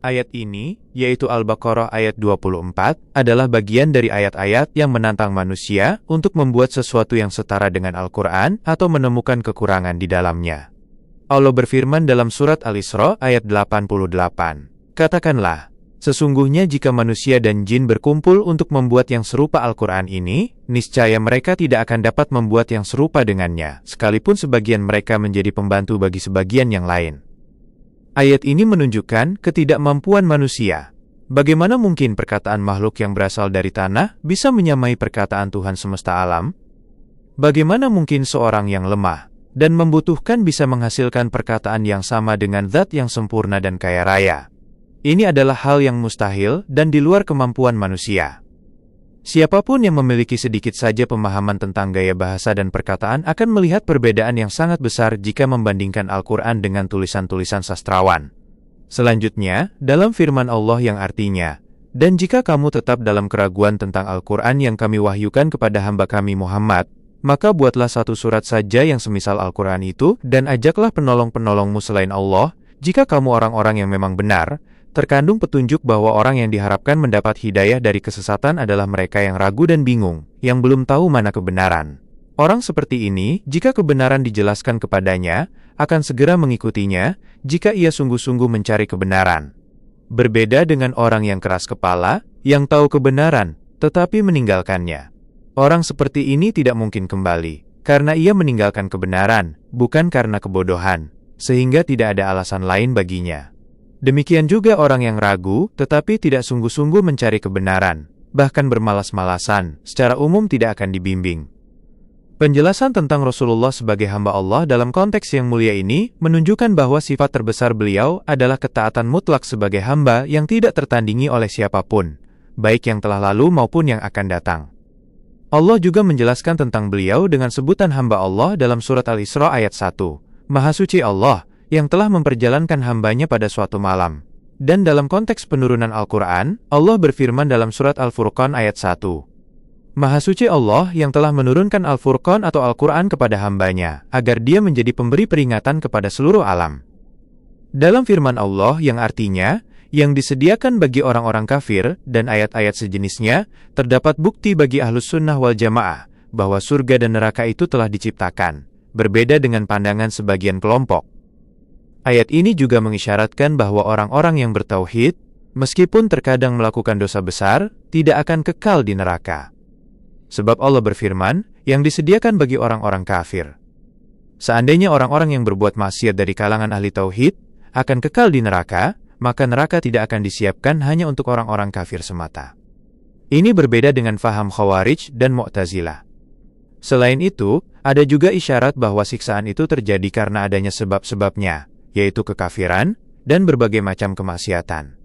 Ayat ini, yaitu Al-Baqarah ayat 24, adalah bagian dari ayat-ayat yang menantang manusia untuk membuat sesuatu yang setara dengan Al-Quran atau menemukan kekurangan di dalamnya. Allah berfirman dalam surat Al-Isra ayat 88, "Katakanlah, sesungguhnya jika manusia dan jin berkumpul untuk membuat yang serupa Al-Quran ini, niscaya mereka tidak akan dapat membuat yang serupa dengannya, sekalipun sebagian mereka menjadi pembantu bagi sebagian yang lain." Ayat ini menunjukkan ketidakmampuan manusia. Bagaimana mungkin perkataan makhluk yang berasal dari tanah bisa menyamai perkataan Tuhan semesta alam? Bagaimana mungkin seorang yang lemah dan membutuhkan bisa menghasilkan perkataan yang sama dengan zat yang sempurna dan kaya raya? Ini adalah hal yang mustahil dan di luar kemampuan manusia. Siapapun yang memiliki sedikit saja pemahaman tentang gaya bahasa dan perkataan akan melihat perbedaan yang sangat besar jika membandingkan Al-Quran dengan tulisan-tulisan sastrawan. Selanjutnya, dalam firman Allah yang artinya, "Dan jika kamu tetap dalam keraguan tentang Al-Quran yang kami wahyukan kepada hamba kami Muhammad, maka buatlah satu surat saja yang semisal Al-Quran itu, dan ajaklah penolong-penolongmu selain Allah, jika kamu orang-orang yang memang benar." Terkandung petunjuk bahwa orang yang diharapkan mendapat hidayah dari kesesatan adalah mereka yang ragu dan bingung, yang belum tahu mana kebenaran. Orang seperti ini, jika kebenaran dijelaskan kepadanya, akan segera mengikutinya, jika ia sungguh-sungguh mencari kebenaran. Berbeda dengan orang yang keras kepala, yang tahu kebenaran, tetapi meninggalkannya. Orang seperti ini tidak mungkin kembali, karena ia meninggalkan kebenaran, bukan karena kebodohan, sehingga tidak ada alasan lain baginya. Demikian juga orang yang ragu, tetapi tidak sungguh-sungguh mencari kebenaran, bahkan bermalas-malasan, secara umum tidak akan dibimbing. Penjelasan tentang Rasulullah sebagai hamba Allah dalam konteks yang mulia ini menunjukkan bahwa sifat terbesar beliau adalah ketaatan mutlak sebagai hamba yang tidak tertandingi oleh siapapun, baik yang telah lalu maupun yang akan datang. Allah juga menjelaskan tentang beliau dengan sebutan hamba Allah dalam surat Al-Isra ayat 1, "Maha suci Allah, yang telah memperjalankan hambanya pada suatu malam." Dan dalam konteks penurunan Al-Quran, Allah berfirman dalam surat Al-Furqan ayat 1, "Maha suci Allah yang telah menurunkan Al-Furqan atau Al-Quran kepada hambanya, agar dia menjadi pemberi peringatan kepada seluruh alam." Dalam firman Allah yang artinya, yang disediakan bagi orang-orang kafir, dan ayat-ayat sejenisnya, terdapat bukti bagi Ahlus Sunnah wal Jamaah, bahwa surga dan neraka itu telah diciptakan, berbeda dengan pandangan sebagian kelompok. Ayat ini juga mengisyaratkan bahwa orang-orang yang bertauhid, meskipun terkadang melakukan dosa besar, tidak akan kekal di neraka. Sebab Allah berfirman, yang disediakan bagi orang-orang kafir. Seandainya orang-orang yang berbuat maksiat dari kalangan ahli tauhid, akan kekal di neraka, maka neraka tidak akan disiapkan hanya untuk orang-orang kafir semata. Ini berbeda dengan faham Khawarij dan Mu'tazilah. Selain itu, ada juga isyarat bahwa siksaan itu terjadi karena adanya sebab-sebabnya, yaitu kekafiran dan berbagai macam kemaksiatan.